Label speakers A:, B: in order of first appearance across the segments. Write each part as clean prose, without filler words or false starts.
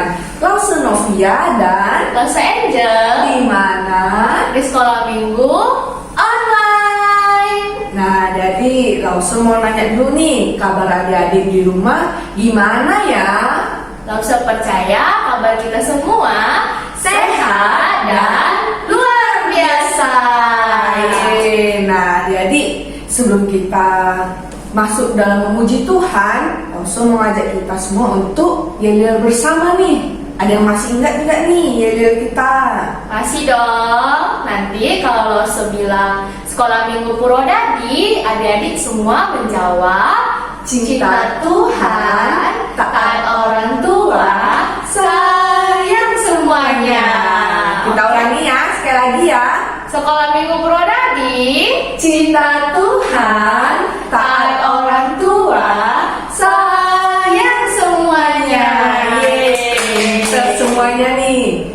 A: dengan Lause Novia dan
B: Lause Angel
A: di mana
B: di sekolah minggu online.
A: Nah, jadi Lause mau nanya dulu nih, kabar adik-adik di rumah gimana ya?
B: Lause percaya kabar kita semua sehat dan luar biasa.
A: Nah, jadi sebelum kita masuk dalam memuji Tuhan, Lause mau ngajak kita semua untuk yel-yel bersama nih. Ada yang masih ingat enggak nih yel-yel kita?
B: Masih dong. Nanti kalau Lause bilang sekolah minggu Purwodadi, adik-adik semua menjawab cinta Tuhan, taat orang tua, sayang semuanya.
A: Kita ulangi ya, sekali lagi ya.
B: Sekolah minggu Purwodadi,
A: Cinta Tuhan, taat orang tua, sayang semuanya. Yeay, semuanya nih.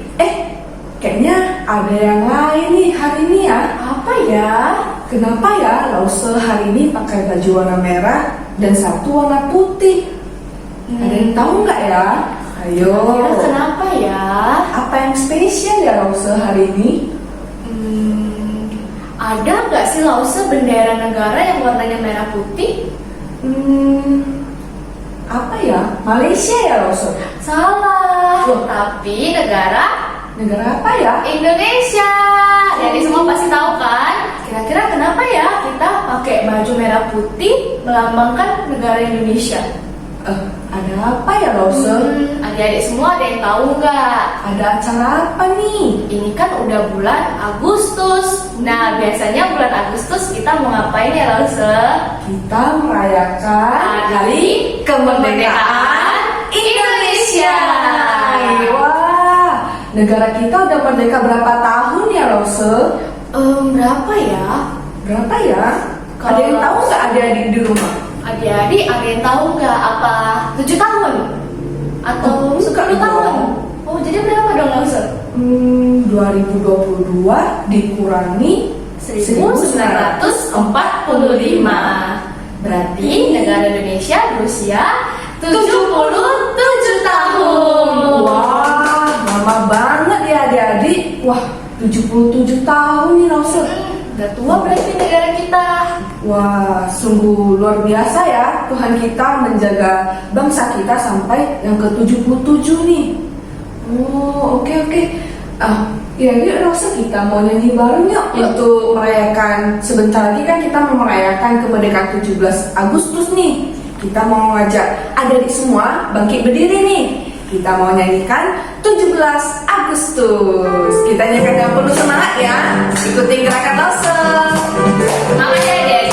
A: Kayaknya ada yang lain nih hari ini ya.
B: apa ya?
A: Kenapa ya Lause hari ini pakai baju warna merah dan satu warna putih? Ada yang tahu nggak ya? Ayo.
B: Kira-kira kenapa ya?
A: Apa yang spesial ya Lause hari ini?
B: Ada nggak sih Lause bendera negara yang warnanya merah putih?
A: Apa ya? Malaysia ya Lause?
B: Salah.
A: Loh.
B: Tapi negara
A: Negara apa ya?
B: Indonesia. Jadi semua pasti tahu kan? Kira-kira kenapa ya kita pakai baju merah putih melambangkan negara Indonesia?
A: Ada apa ya Lause?
B: Adik-adik semua ada yang tahu nggak?
A: Ada acara apa nih?
B: Ini kan udah bulan Agustus. Nah, biasanya bulan Agustus kita mau ngapain ya Lause?
A: Kita merayakan Hari Kemerdekaan Indonesia. Wah, negara kita udah merdeka berapa tahun ya Lause?
B: Berapa ya?
A: Berapa ya?
B: Kalau
A: Ada yang tahu nggak adik-adik di rumah?
B: Adik-adik ada yang tahu nggak apa 7 tahun? Atau
A: Oh,
B: 10
A: enggak
B: tahun?
A: dong.
B: Oh, jadi berapa dong Lause?
A: 2022 dikurangi
B: 1945. Berarti negara Indonesia berusia 77 tahun.
A: Wah, lama banget ya adik-adik. Wah, 77 tahun nih Lause.
B: Udah tua berarti negara kita.
A: Wah, sungguh luar biasa ya Tuhan kita menjaga bangsa kita sampai yang ke-77 nih. Oh, oke. Ya yuk Lause, kita mau nyanyi bareng yuk untuk merayakan. Sebentar lagi kan kita mau merayakan kemerdekaan 17 Agustus nih. Kita mau ngajak adik-adik semua bangkit berdiri nih. Kita mau nyanyikan 17 Agustus. Kita nyanyikan dengan penuh semangat ya. Ikuti gerakan Lause.
B: Semangat ya adik-adik.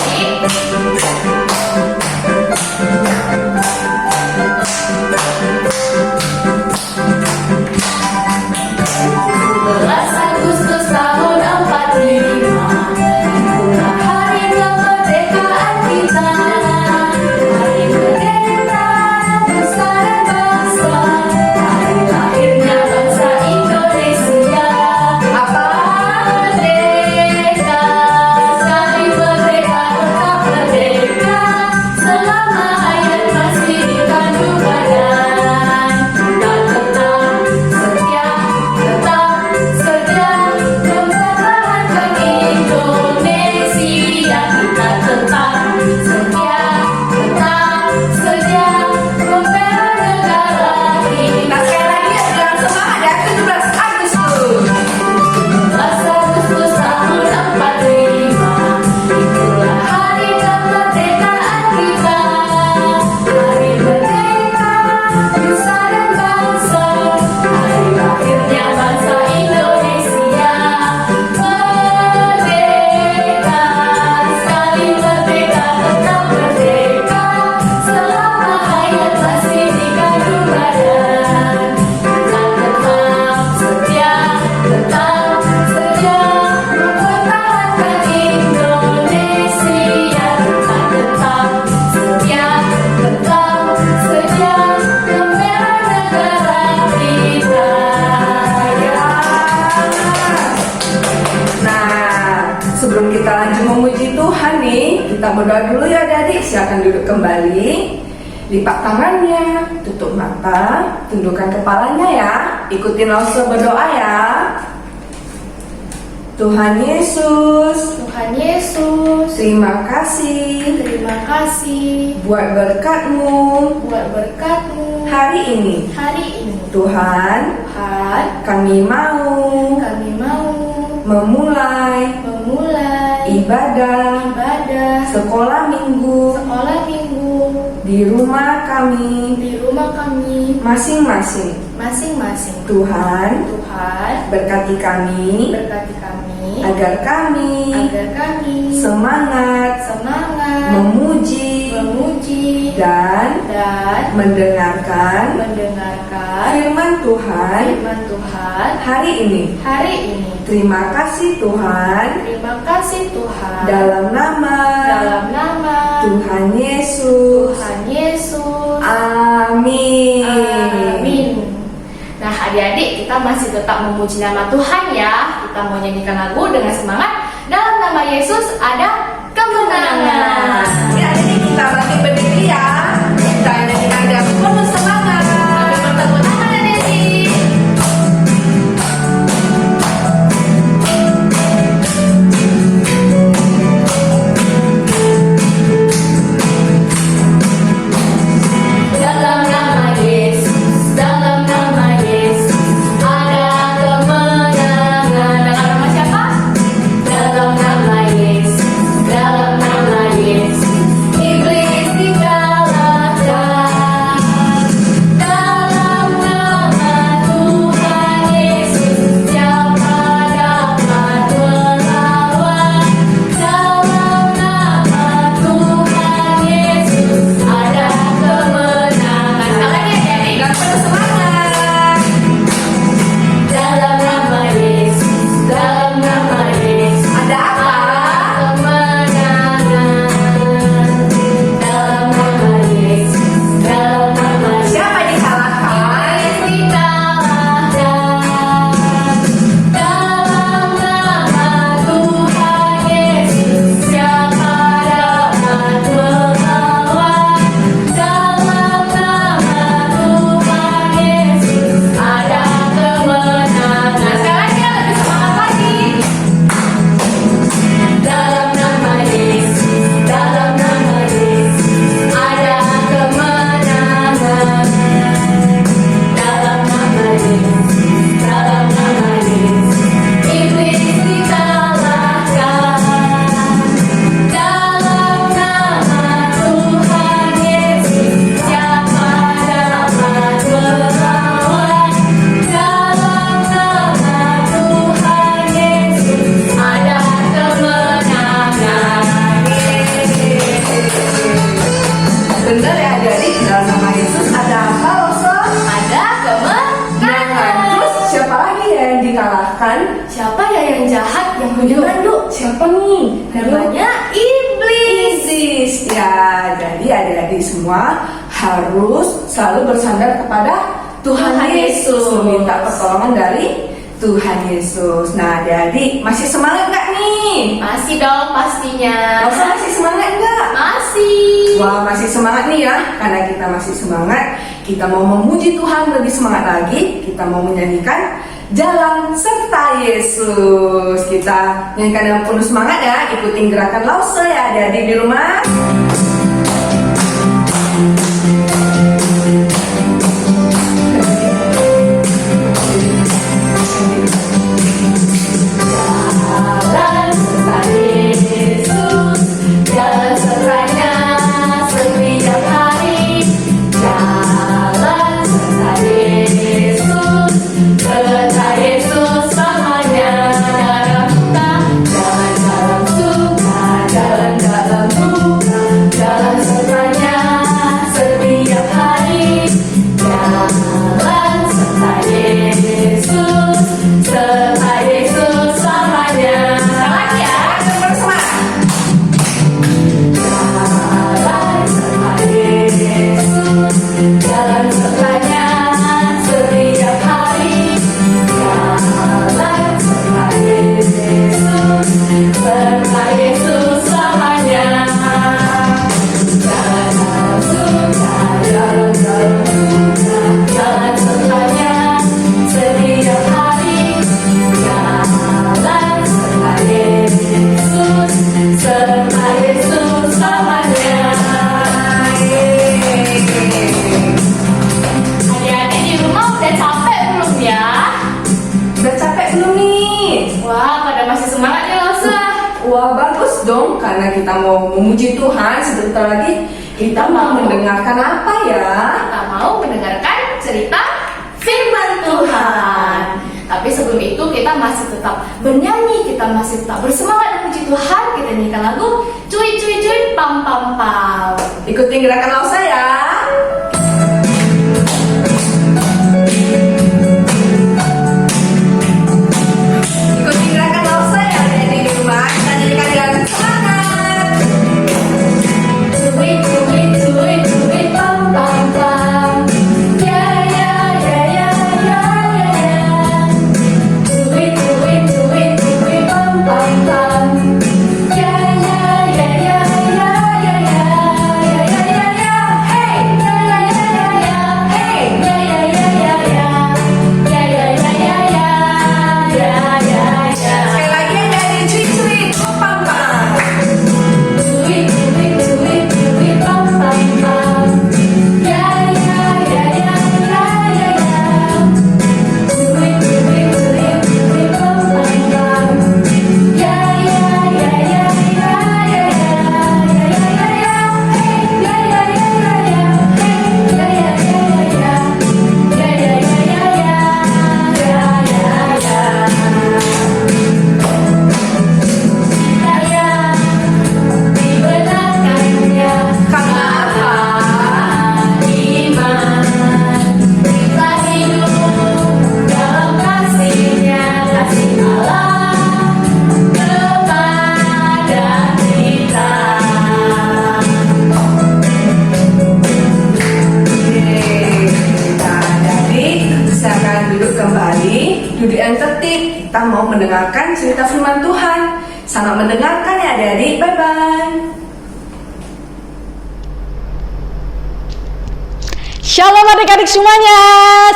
B: 17 Agustus tahun 45, itulah hari kemerdekaan kita. Hari merdeka nusa dan bangsa, hari lahirnya bangsa Indonesia.
A: Apa?
B: Merdeka, sekali merdeka tetap merdeka, selama hayat masih di kandung badan. Kita tetap setia, mempertahankan Indonesia. Kita tetap setia, membela negara
A: Kita
B: kita.
A: sekali lagi ya dengan semangat ya 17 Agustus.
B: 17 Agustus tahun 45, itulah hari kemerdekaan kita. Hari merdeka, nusa dan bangsa, hari lahirnya bangsa Indonesia. Merdeka, sekali merdeka tetap merdeka, selama hayat masih di kandung badan. Kita tetap setia, mempertahankan Indonesia. Kita tetap setia, membela negara kita.
A: Nah, sebelum kita lanjut memuji Tuhan nih, kita berdoa dulu ya adik-adik. Silakan duduk kembali. lipat tangannya, tutup mata, tundukkan kepalanya ya. Ikutin Lause berdoa ya. Tuhan Yesus,
B: Tuhan Yesus,
A: terima kasih
B: terima kasih
A: buat berkat-Mu
B: buat berkat-Mu
A: hari ini.
B: hari ini.
A: Tuhan,
B: Tuhan,
A: kami mau
B: kami mau
A: memulai ibadah
B: ibadah
A: sekolah minggu
B: sekolah minggu
A: di rumah kami
B: di rumah kami
A: masing-masing.
B: masing-masing.
A: Tuhan,
B: Tuhan,
A: berkati kami
B: berkati kami
A: agar kami semangat memuji dan mendengarkan firman Tuhan hari ini. Terima kasih Tuhan, dalam nama Tuhan Yesus. Amin.
B: Amin. Nah, adik-adik, kita masih tetap memuji nama Tuhan ya. Kita mau nyanyikan lagu dengan semangat. Dalam nama Yesus ada kemenangan.
A: Ya, jadi kita bagi berdiri ya. Kita nyanyikan dengan penuh semangat.
B: Sampai bertemu tangan ya, Desi. Dalam nama Yesus, dalam nama Yesus ada kemenangan. Dalam nama siapa? Dalam nama Yesus, dalam nama Yesus iblis dikalahkan. Dalam nama Tuhan Yesus siapa dapat melawan? Dalam nama Tuhan Yesus ada kemenangan. Tangannya jadi
A: Dan penuh semangat.
B: dalam nama Yesus, dalam nama Yesus
A: Ada apa?
B: kemenangan. Dalam nama Yesus, dalam nama Yesus
A: Siapa dikalahkan?
B: dikalahkan. Dalam nama Tuhan Yesus siapa dapat melawan? Dalam nama Tuhan Yesus ada kemenangan. Sekarang dia lebih semangat lagi. Dalam nama Yesus, dalam nama Yesus ada kemenangan. Dalam nama Yesus, dalam nama Yesus iblis dikalahkan. Dalam nama Tuhan Yesus siapa dapat melawan? Dalam nama Tuhan Yesus ada kemenangan.
A: Benar ya adik-adik, dalam nama Yesus ada apa Lause?
B: Ada
A: Jangan.
B: kemenangan.
A: Terus siapa lagi ya yang dikalahkan?
B: Siapa ya yang jahat yang menyerang?
A: Siapa nih?
B: Namanya iblis.
A: Isis. Ya, jadi adik-adik semua harus selalu bersandar kepada Tuhan
B: Tuhan
A: Yesus,
B: Yesus.
A: meminta pertolongan dari Tuhan Yesus. Nah, adik-adik masih semangat nggak nih?
B: Masih dong pastinya.
A: Lause masih semangat nggak?
B: Masih.
A: Wah, masih semangat nih ya. Karena kita masih semangat, kita mau memuji Tuhan lebih semangat lagi. Kita mau menyanyikan Jalan Serta Yesus. Kita nyanyikan dengan penuh semangat ya. Ikutin gerakan Lause ya adik-adik di rumah.
B: Jalan serta Yesus, jalan sertanya setiap hari. Jalan serta Yesus, serta Yesus selamanya dalam kita. Jalan dalam suka, jalan dalam duka, ya.
A: Udah capek belum nih?
B: Wah, pada masih semangat ya Losa.
A: Wah, bagus dong, karena kita mau memuji Tuhan. Sebentar lagi kita mau mendengarkan apa ya?
B: Kita mau mendengarkan cerita firman Tuhan. Tapi sebelum itu kita masih tetap bernyanyi, kita masih tetap bersemangat memuji Tuhan. Kita nyanyikan lagu cuy cuy cuy pam pam pam.
A: Ikutin gerakan Lausa ya. Ikutin gerakan Lausa ya, jadi di rumah kita nyanyikan dengan semangat.
B: Cuy cuy cuy cuy pam pam pam. Ya ya ya ya ya ya ya. Cuy cuy cuy cuy pam pam pam. Ya ya ya ya ya ya ya ya ya ya. Hey ya ya ya ya ya. Hey ya ya ya ya ya. Ya ya ya ya ya. Ya ya ya.
A: Sekali lagi dari cuy-cuy pam pam.
B: Cuy cuy cuy cuy pam pam pam. Ya ya ya ya ya ya ya. Cuy cuy cuy cuy pam pam pam. Ya ya ya ya ya ya ya. Ya ya ya ya. Hey ya ya ya ya ya. Hey ya ya ya ya ya. Ya ya ya ya ya. Ya ya ya. Saya dibenarkannya
A: Karena apa?
B: iman kita hidup dalam kasih-Nya, kasih Allah kepada kita.
A: Nah, jadi silakan duduk kembali, duduk yang tertib. Kita mau mendengarkan cerita firman Tuhan. Selamat mendengarkan ya adik-adik. Bye-bye.
C: Shalom adik-adik semuanya,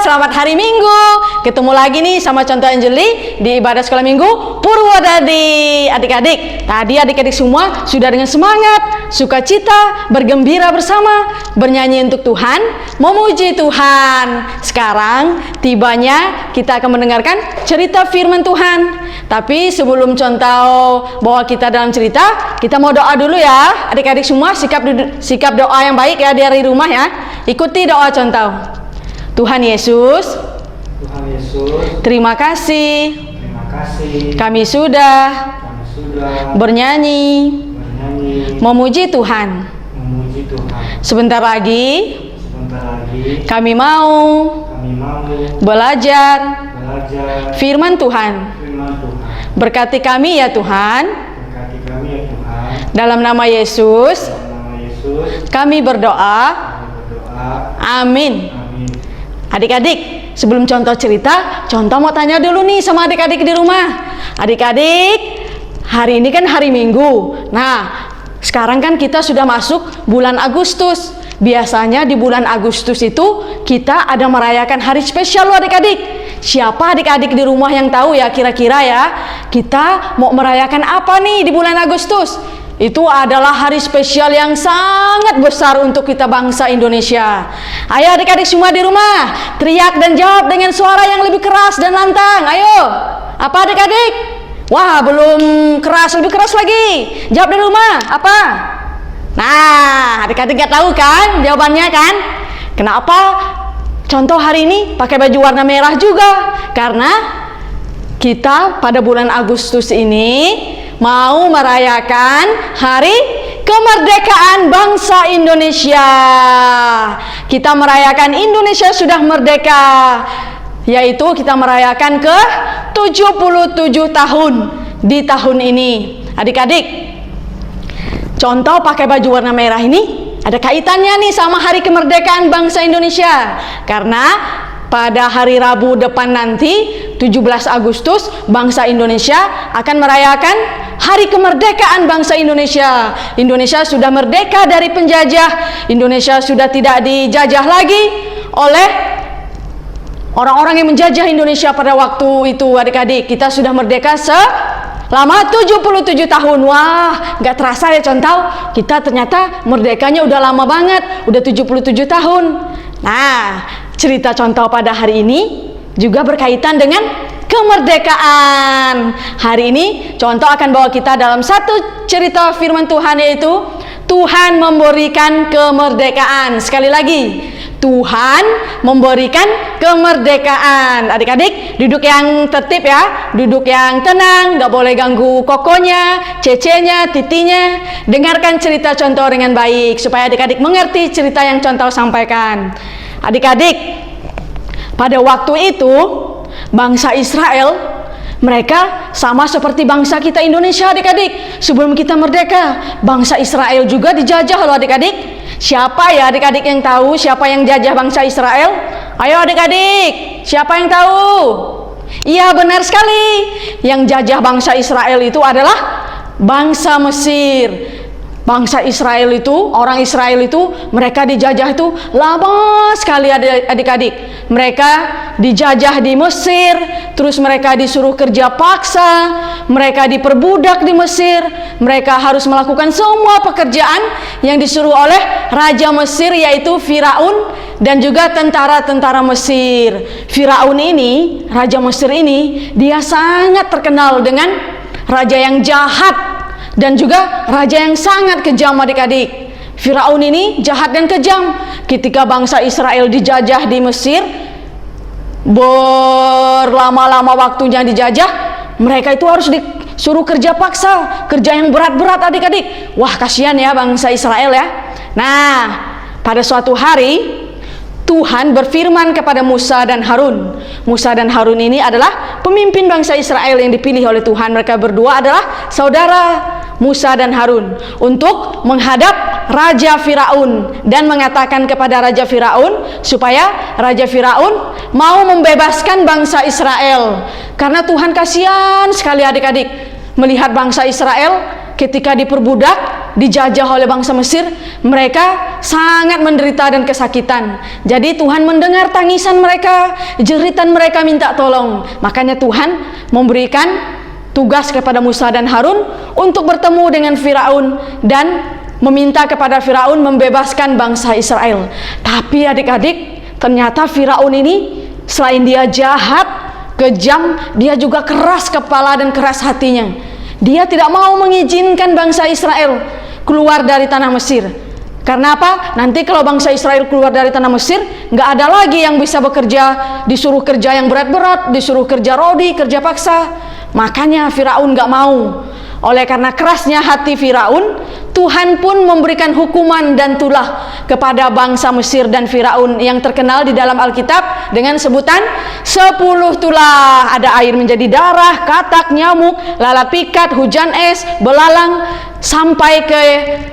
C: selamat hari Minggu. Ketemu lagi nih sama Contoh Anjeli di ibadah sekolah Minggu Purwodadi. Adik-adik, tadi adik-adik semua sudah dengan semangat, sukacita, bergembira bersama, bernyanyi untuk Tuhan, memuji Tuhan. Sekarang tibanya kita akan mendengarkan cerita firman Tuhan. Tapi sebelum Contoh bawa kita dalam cerita, kita mau doa dulu ya. Adik-adik semua sikap doa yang baik ya dari rumah ya. Ikuti doa Contoh. Tuhan Yesus,
D: Tuhan Yesus,
C: terima kasih
D: terima kasih
C: kami sudah
D: kami sudah
C: bernyanyi
D: bernyanyi
C: memuji Tuhan.
D: memuji Tuhan.
C: Sebentar lagi
D: Sebentar lagi
C: kami mau
D: kami mau
C: belajar
D: belajar
C: firman Tuhan.
D: firman Tuhan.
C: Berkati kami ya Tuhan.
D: Berkati kami ya Tuhan.
C: Dalam nama Yesus
D: Dalam nama Yesus
C: kami berdoa.
D: kami berdoa.
C: Amin.
D: Amin.
C: Adik-adik, sebelum Contoh cerita, Contoh mau tanya dulu nih sama adik-adik di rumah. Adik-adik, hari ini kan hari Minggu. Nah, sekarang kan kita sudah masuk bulan Agustus. Biasanya di bulan Agustus itu kita ada merayakan hari spesial loh adik-adik. Siapa adik-adik di rumah yang tahu ya kira-kira ya, kita mau merayakan apa nih di bulan Agustus? Itu adalah hari spesial yang sangat besar untuk kita bangsa Indonesia. Ayo adik-adik semua di rumah, teriak dan jawab dengan suara yang lebih keras dan lantang. Ayo, apa adik-adik? Wah, belum keras, lebih keras lagi. Jawab di rumah, apa? Nah, adik-adik gak tahu kan jawabannya kan? Kenapa Contoh hari ini pakai baju warna merah juga? Karena kita pada bulan Agustus ini mau merayakan hari kemerdekaan bangsa Indonesia. Kita merayakan Indonesia sudah merdeka, yaitu kita merayakan ke 77 tahun di tahun ini. Adik-adik, Contoh pakai baju warna merah ini ada kaitannya nih sama hari kemerdekaan bangsa Indonesia. Karena pada hari Rabu depan nanti 17 Agustus bangsa Indonesia akan merayakan hari kemerdekaan bangsa Indonesia. Indonesia sudah merdeka dari penjajah. Indonesia sudah tidak dijajah lagi oleh orang-orang yang menjajah Indonesia pada waktu itu. Adik-adik, kita sudah merdeka selama 77 tahun. Wah, gak terasa ya Contoh, kita ternyata merdekanya udah lama banget, udah 77 tahun. Nah, cerita Contoh pada hari ini juga berkaitan dengan kemerdekaan. Hari ini contoh akan bawa kita dalam satu cerita firman Tuhan, yaitu Tuhan memberikan kemerdekaan. Sekali lagi, Tuhan memberikan kemerdekaan. Adik-adik duduk yang tertib ya, duduk yang tenang, gak boleh ganggu kokonya, cecenya, titinya. Dengarkan cerita contoh dengan baik supaya adik-adik mengerti cerita yang contoh sampaikan. Adik-adik, pada waktu itu bangsa Israel, mereka sama seperti bangsa kita Indonesia adik-adik. Sebelum kita merdeka, bangsa Israel juga dijajah loh adik-adik. Siapa ya adik-adik yang tahu siapa yang jajah bangsa Israel? Ayo adik-adik, siapa yang tahu? Iya, benar sekali. Yang jajah bangsa Israel itu adalah bangsa Mesir. Bangsa Israel itu, orang Israel itu, mereka dijajah itu lama sekali adik-adik. Mereka dijajah di Mesir, terus mereka disuruh kerja paksa, mereka diperbudak di Mesir, mereka harus melakukan semua pekerjaan yang disuruh oleh Raja Mesir, yaitu Firaun dan juga tentara-tentara Mesir. Firaun ini, Raja Mesir ini, dia sangat terkenal dengan raja yang jahat dan juga raja yang sangat kejam adik-adik. Firaun ini jahat dan kejam. Ketika bangsa Israel dijajah di Mesir, berlama-lama waktunya dijajah, mereka itu harus disuruh kerja paksa, kerja yang berat-berat adik-adik. Wah, kasihan ya bangsa Israel ya. Nah, pada suatu hari Tuhan berfirman kepada Musa dan Harun. Musa dan Harun ini adalah pemimpin bangsa Israel yang dipilih oleh Tuhan. Mereka berdua adalah saudara, Musa dan Harun, untuk menghadap Raja Firaun dan mengatakan kepada Raja Firaun supaya Raja Firaun mau membebaskan bangsa Israel. Karena Tuhan kasihan sekali adik-adik melihat bangsa Israel ketika diperbudak, dijajah oleh bangsa Mesir, mereka sangat menderita dan kesakitan. Jadi Tuhan mendengar tangisan mereka, jeritan mereka minta tolong. Makanya Tuhan memberikan tugas kepada Musa dan Harun untuk bertemu dengan Firaun dan meminta kepada Firaun membebaskan bangsa Israel. Tapi adik-adik, ternyata Firaun ini selain dia jahat, kejam, dia juga keras kepala dan keras hatinya. Dia tidak mau mengizinkan bangsa Israel keluar dari tanah Mesir. Karena apa? Nanti kalau bangsa Israel keluar dari tanah Mesir, nggak ada lagi yang bisa bekerja, disuruh kerja yang berat-berat, disuruh kerja rodi, kerja paksa. Makanya Firaun nggak mau. Oleh karena kerasnya hati Firaun, Tuhan pun memberikan hukuman dan tulah kepada bangsa Mesir dan Firaun yang terkenal di dalam Alkitab dengan sebutan 10 tulah. Ada air menjadi darah, katak, nyamuk, lalat pikat, hujan es, belalang, sampai ke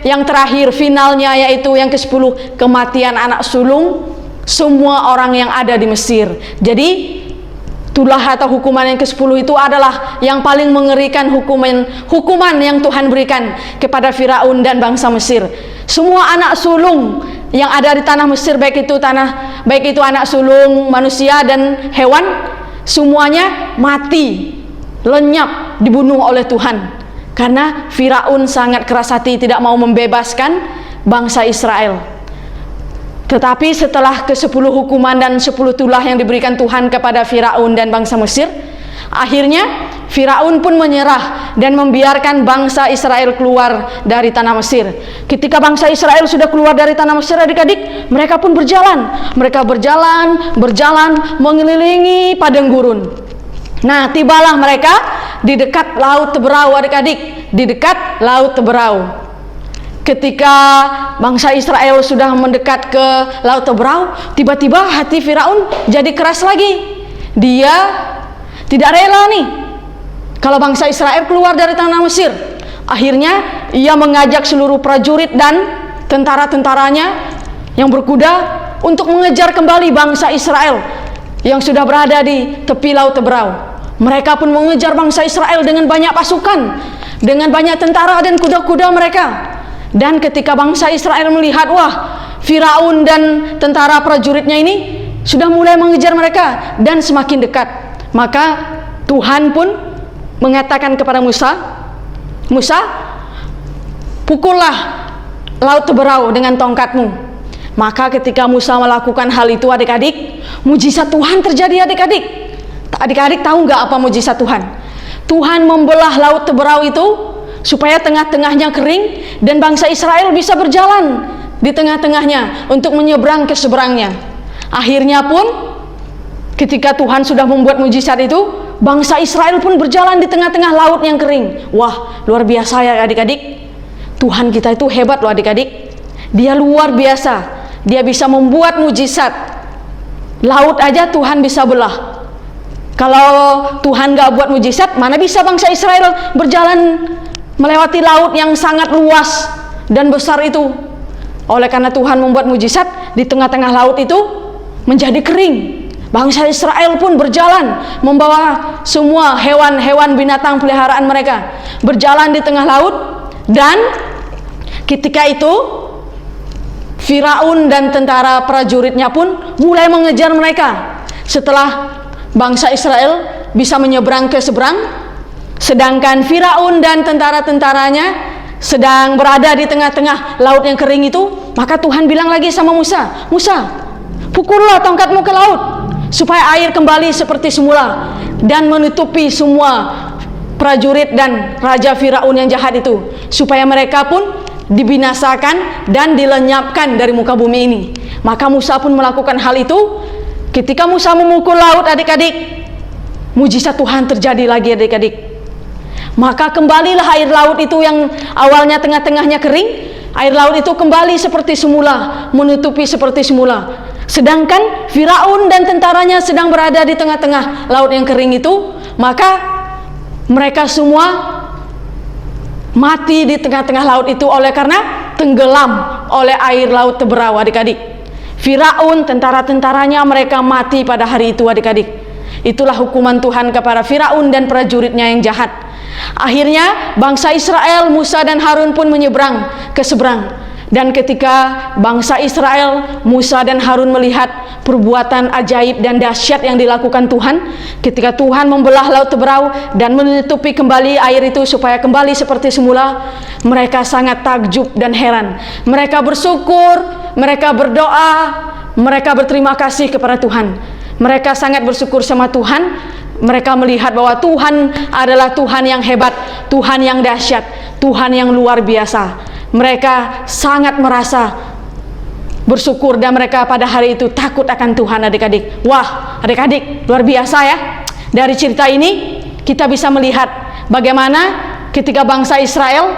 C: yang terakhir finalnya, yaitu yang ke-10, kematian anak sulung semua orang yang ada di Mesir. Jadi tulah atau hukuman yang ke-10 itu adalah yang paling mengerikan hukuman yang Tuhan berikan kepada Firaun dan bangsa Mesir. Semua anak sulung yang ada di tanah Mesir, baik itu anak sulung manusia dan hewan, semuanya mati, lenyap, dibunuh oleh Tuhan. Karena Firaun sangat keras hati, tidak mau membebaskan bangsa Israel. Tetapi setelah ke-10 hukuman dan 10 tulah yang diberikan Tuhan kepada Firaun dan bangsa Mesir, akhirnya Firaun pun menyerah dan membiarkan bangsa Israel keluar dari tanah Mesir. Ketika bangsa Israel sudah keluar dari tanah Mesir adik-adik, mereka pun berjalan. Mereka berjalan mengelilingi padang gurun. Nah, tibalah mereka di dekat Laut Teberau adik-adik, di dekat Laut Teberau. Ketika bangsa Israel sudah mendekat ke Laut Teberau, tiba-tiba hati Firaun jadi keras lagi. Dia tidak rela nih kalau bangsa Israel keluar dari tanah Mesir. Akhirnya ia mengajak seluruh prajurit dan tentara-tentaranya yang berkuda untuk mengejar kembali bangsa Israel yang sudah berada di tepi Laut Teberau. Mereka pun mengejar bangsa Israel dengan banyak pasukan, dengan banyak tentara dan kuda-kuda mereka. Dan ketika bangsa Israel melihat, wah, Firaun dan tentara prajuritnya ini sudah mulai mengejar mereka dan semakin dekat, maka Tuhan pun mengatakan kepada Musa, Musa, pukullah Laut Teberau dengan tongkatmu. Maka ketika Musa melakukan hal itu adik-adik, mujizat Tuhan terjadi adik-adik. Adik-adik tahu nggak apa mujizat Tuhan? Tuhan membelah laut Teberau itu supaya tengah-tengahnya kering dan bangsa Israel bisa berjalan di tengah-tengahnya untuk menyeberang ke seberangnya. Akhirnya pun ketika Tuhan sudah membuat mujizat itu, bangsa Israel pun berjalan di tengah-tengah laut yang kering. Wah, luar biasa ya adik-adik. Tuhan kita itu hebat loh adik-adik. Dia luar biasa. Dia bisa membuat mujizat. Laut aja Tuhan bisa belah. Kalau Tuhan gak buat mujizat, mana bisa bangsa Israel berjalan melewati laut yang sangat luas dan besar itu. Oleh karena Tuhan membuat mujizat, di tengah-tengah laut itu menjadi kering. Bangsa Israel pun berjalan membawa semua hewan-hewan binatang peliharaan mereka, berjalan di tengah laut. Dan ketika itu Firaun dan tentara prajuritnya pun mulai mengejar mereka. Setelah bangsa Israel bisa menyeberang ke seberang, sedangkan Firaun dan tentara-tentaranya sedang berada di tengah-tengah laut yang kering itu, maka Tuhan bilang lagi sama Musa, Musa, pukullah tongkatmu ke laut supaya air kembali seperti semula dan menutupi semua prajurit dan raja Firaun yang jahat itu, supaya mereka pun dibinasakan dan dilenyapkan dari muka bumi ini. Maka Musa pun melakukan hal itu. Ketika Musa memukul laut adik-adik, mujizat Tuhan terjadi lagi adik-adik. Maka kembalilah air laut itu yang awalnya tengah-tengahnya kering, air laut itu kembali seperti semula, menutupi seperti semula. Sedangkan Firaun dan tentaranya sedang berada di tengah-tengah laut yang kering itu, maka mereka semua mati di tengah-tengah laut itu oleh karena tenggelam oleh air laut Teberau adik-adik. Firaun, tentara-tentaranya mereka mati pada hari itu adik-adik. Itulah hukuman Tuhan kepada Firaun dan prajuritnya yang jahat. Akhirnya bangsa Israel, Musa dan Harun pun menyeberang ke seberang. Dan ketika bangsa Israel, Musa dan Harun melihat perbuatan ajaib dan dahsyat yang dilakukan Tuhan, ketika Tuhan membelah laut Teberau dan menutupi kembali air itu supaya kembali seperti semula, mereka sangat takjub dan heran. Mereka bersyukur, mereka berdoa, mereka berterima kasih kepada Tuhan. Mereka sangat bersyukur sama Tuhan. Mereka melihat bahwa Tuhan adalah Tuhan yang hebat, Tuhan yang dahsyat, Tuhan yang luar biasa. Mereka sangat merasa bersyukur dan mereka pada hari itu takut akan Tuhan adik-adik. Wah adik-adik, luar biasa ya. Dari cerita ini kita bisa melihat bagaimana ketika bangsa Israel,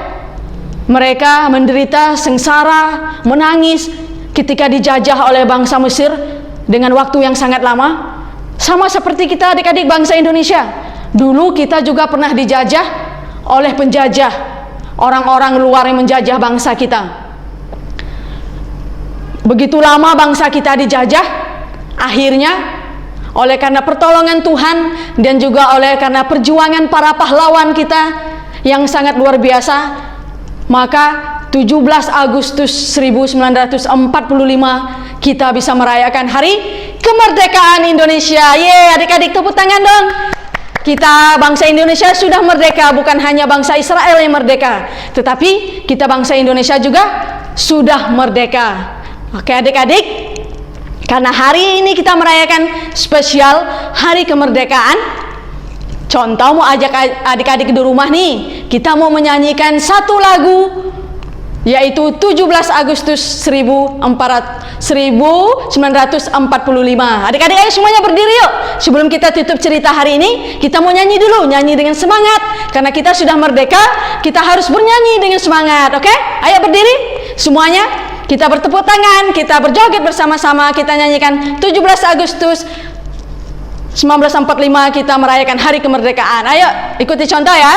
C: mereka menderita sengsara, menangis ketika dijajah oleh bangsa Mesir dengan waktu yang sangat lama. Sama seperti kita adik-adik bangsa Indonesia. Dulu kita juga pernah dijajah oleh penjajah, orang-orang luar yang menjajah bangsa kita. Begitu lama bangsa kita dijajah, akhirnya oleh karena pertolongan Tuhan dan juga oleh karena perjuangan para pahlawan kita yang sangat luar biasa, maka 17 Agustus 1945 kita bisa merayakan hari kemerdekaan Indonesia. Yeay, adik-adik tepuk tangan dong. Kita bangsa Indonesia sudah merdeka, bukan hanya bangsa Israel yang merdeka, tetapi kita bangsa Indonesia juga sudah merdeka. Oke adik-adik, karena hari ini kita merayakan spesial hari kemerdekaan, contoh mau ajak adik-adik di rumah nih, kita mau menyanyikan satu lagu, yaitu 17 Agustus 1945. Adik-adik ayo semuanya berdiri yuk. Sebelum kita tutup cerita hari ini, kita mau nyanyi dulu, nyanyi dengan semangat. Karena kita sudah merdeka, kita harus bernyanyi dengan semangat. Oke? Ayo berdiri semuanya. Kita bertepuk tangan, kita berjoget bersama-sama, kita nyanyikan 17 Agustus 1945 kita merayakan hari kemerdekaan. Ayo ikuti contoh ya.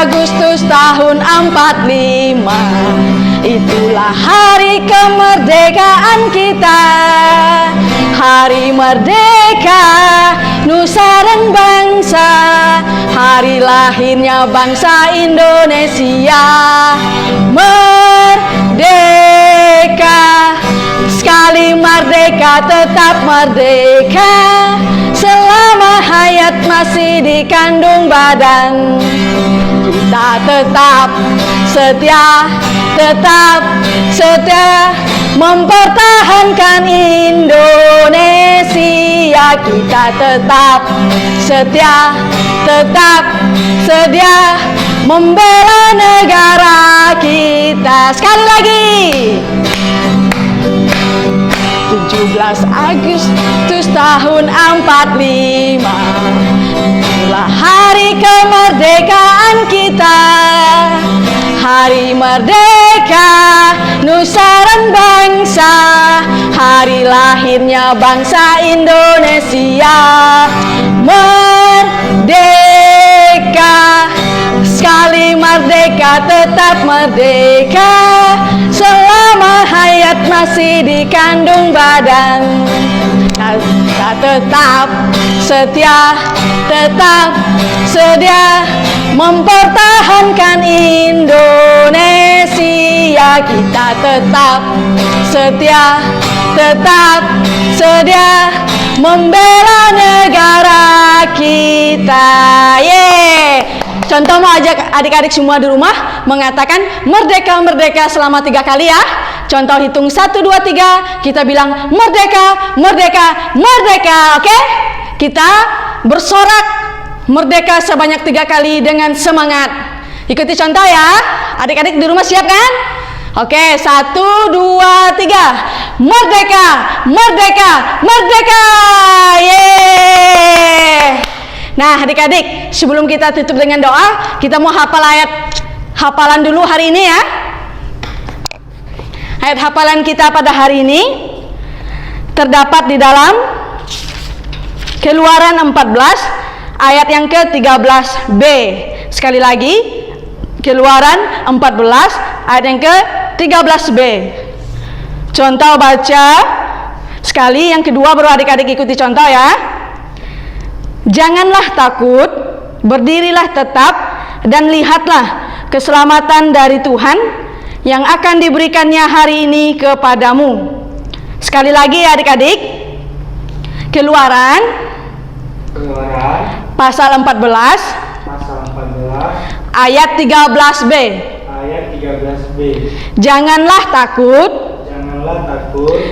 C: Agustus tahun 45, itulah hari kemerdekaan kita. Hari merdeka, nusa dan bangsa, hari lahirnya bangsa Indonesia. Merdeka. merdeka tetap merdeka selama hayat masih dikandung badan. Kita tetap setia mempertahankan Indonesia. Kita tetap setia membela negara kita. Sekali lagi. 17 Agustus tahun 45 itulah hari kemerdekaan kita. Hari merdeka nusa dan bangsa, hari lahirnya bangsa Indonesia. Merdeka, sekali merdeka tetap merdeka selama hayat masih dikandung badan. Kita tetap setia mempertahankan Indonesia. Kita tetap setia membela negara kita. Contoh mau ajak adik-adik semua di rumah mengatakan merdeka merdeka selama 3 kali ya. Contoh hitung 1, 2, 3. Kita bilang merdeka merdeka merdeka. Oke? Kita bersorak merdeka sebanyak 3 kali dengan semangat. Ikuti contoh ya. Adik-adik di rumah siap kan? Oke, 1, 2, 3. Merdeka merdeka merdeka. Yeay. Nah adik-adik, sebelum kita tutup dengan doa, kita mau hafal ayat hafalan dulu hari ini ya. Ayat hafalan kita pada hari ini terdapat di dalam Keluaran 14 ayat yang ke-13b. Sekali lagi, Keluaran 14 ayat yang ke-13b. Contoh baca sekali, yang kedua baru adik-adik ikuti contoh ya. Janganlah takut, berdirilah tetap, dan lihatlah keselamatan dari Tuhan yang akan diberikannya hari ini kepadamu. Sekali lagi ya adik-adik, Keluaran pasal 14 ayat 13b. Janganlah takut,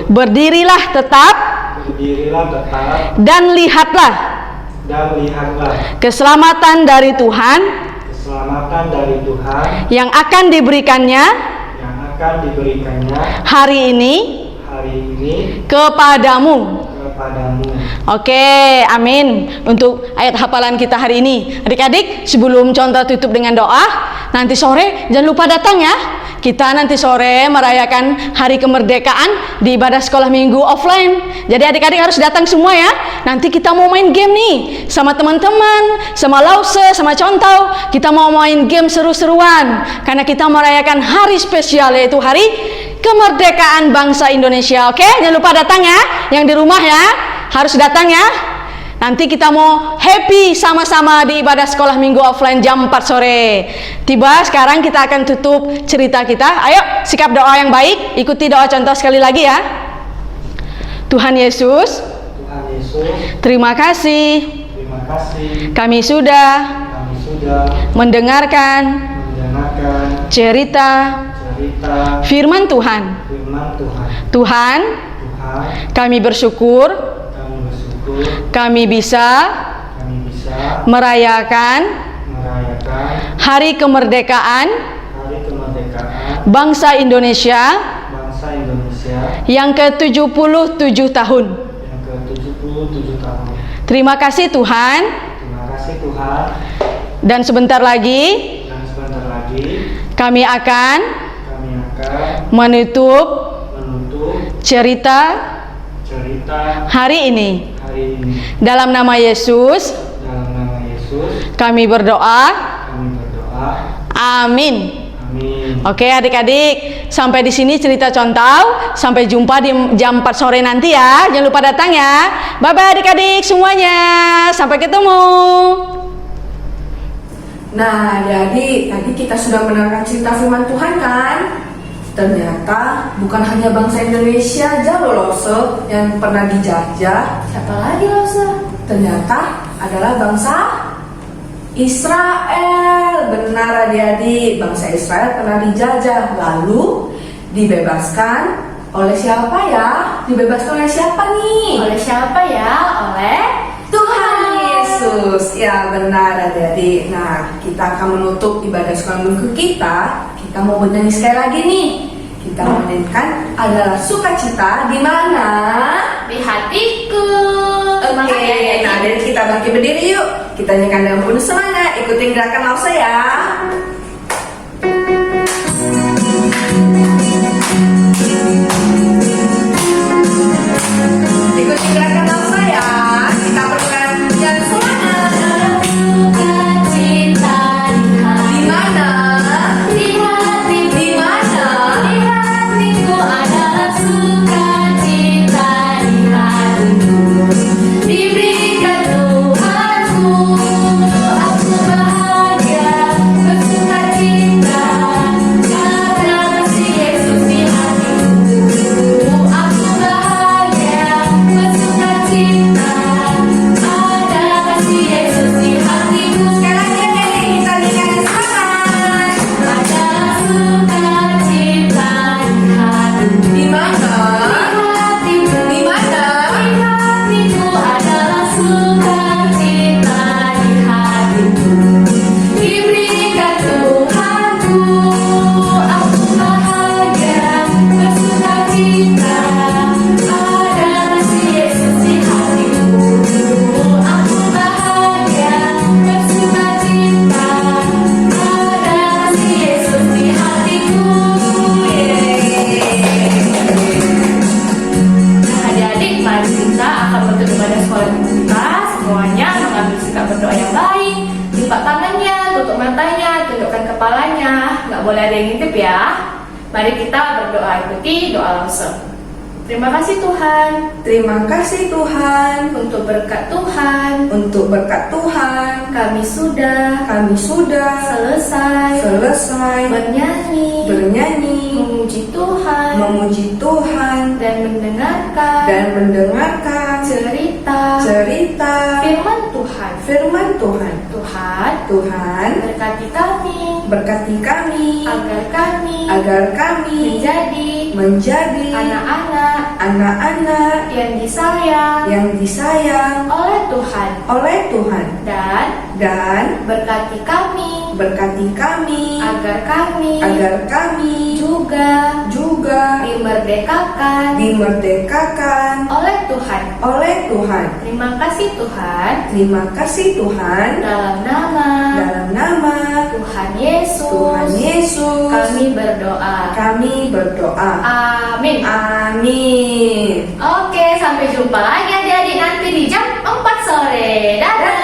C: berdirilah tetap, dan lihatlah keselamatan dari Tuhan yang akan diberikannya hari ini kepadamu. Oke, amin. Untuk ayat hafalan kita hari ini, adik-adik, sebelum contoh tutup dengan doa, nanti sore jangan lupa datang ya. Kita nanti sore merayakan hari kemerdekaan di ibadah sekolah minggu offline. Jadi adik-adik harus datang semua ya. Nanti kita mau main game nih sama teman-teman, sama Lause, sama Contoh. Kita mau main game seru-seruan karena kita merayakan hari spesial, yaitu hari kemerdekaan bangsa Indonesia. Oke, jangan lupa datang ya. Yang di rumah ya, harus datang ya. Nanti kita mau happy sama-sama di ibadah sekolah minggu offline jam 4 sore. Tiba sekarang kita akan tutup cerita kita. Ayo, sikap doa yang baik. Ikuti doa contoh sekali lagi ya. Tuhan Yesus, terima kasih. Kami sudah mendengarkan cerita firman Tuhan. Tuhan, kami bersyukur kami bisa merayakan hari kemerdekaan bangsa Indonesia yang ke-77 tahun. Terima kasih Tuhan. Dan sebentar lagi kami akan menutup cerita hari ini. Dalam nama Yesus kami berdoa. Amin. Oke adik-adik, sampai di sini cerita Contoh. Sampai jumpa di jam 4 sore nanti ya. Jangan lupa datang ya. Bye bye adik-adik semuanya. Sampai ketemu.
A: Nah, jadi tadi kita sudah mendengarkan cerita firman Tuhan kan? Ternyata bukan hanya bangsa Indonesia aja loh Lause yang pernah dijajah.
B: Siapa lagi Lause?
A: Ternyata adalah bangsa Israel. Benar adik-adik, bangsa Israel pernah dijajah. Lalu dibebaskan oleh siapa ya? Dibebaskan oleh siapa nih?
B: Oleh siapa ya? Oleh
A: Tuhan Yesus. Ya benar adik-adik. Nah, kita akan menutup ibadah sekolah minggu kita. Kita mau bernyanyi sekali lagi nih. Kita menyanyikan adalah sukacita di mana?
B: di hatiku.
A: Oke, nah dari kita bangkit berdiri yuk. Kita nyanyikan dengan penuh semangat. Ikutin gerakan Lause ya. Ikutin gerakan Lause ya. Kita perlukan dan semangat.
B: Sukacita
A: Di mana?
B: di hati,
A: Di mana?
B: di hatiku adalah sukacita di hatiku. Diberikan Tuhanku, aku bahagia bersukacita karena kasih Yesus di hatiku. Aku bahagia bersukacita ada kasih Yesus di hatiku.
A: Sekali lagi adik-adik, kita nyanyikan semangat.
B: Ada sukacita di hatiku.
A: Di mana?
B: Di hatiku.
A: Di mana?
B: Di hatiku adalah sukacita di hatiku. Diberikan Tuhanku, aku bahagia bersukacita ada kasih Yesus di hatiku. Aku bahagia bersukacita ada kasih Yesus di hatiku. Nah, adik-adik, mari kita akan berdoa pada sekolah minggu kita. Semuanya mengambil sikap berdoa yang baik. Lipat tangannya, tutup matanya, tundukkan kepalanya. Nggak boleh ada yang ngintip ya. Mari kita berdoa, ikuti doa Lause. Terima kasih Tuhan
A: Terima kasih Tuhan
B: untuk berkat Tuhan.
A: untuk berkat Tuhan.
B: Kami sudah
A: Kami sudah selesai
B: bernyanyi,
A: bernyanyi,
B: memuji Tuhan,
A: memuji Tuhan,
B: dan mendengarkan
A: dan mendengarkan
B: cerita
A: cerita
B: firman Tuhan.
A: Tuhan. Tuhan
B: Berkati kami
A: berkati kami
B: agar kami menjadi
A: anak-anak
B: yang disayang
A: yang disayang
B: oleh Tuhan,
A: dan
B: berkati kami
A: agar kami
B: juga dimerdekakan oleh Tuhan. Terima kasih Tuhan. Dalam nama Tuhan Yesus, kami berdoa. Amin.
A: Amin.
B: Oke, sampai jumpa lagi adik-adik nanti di jam 4 sore. Dadah.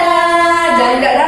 A: Dadah. Dan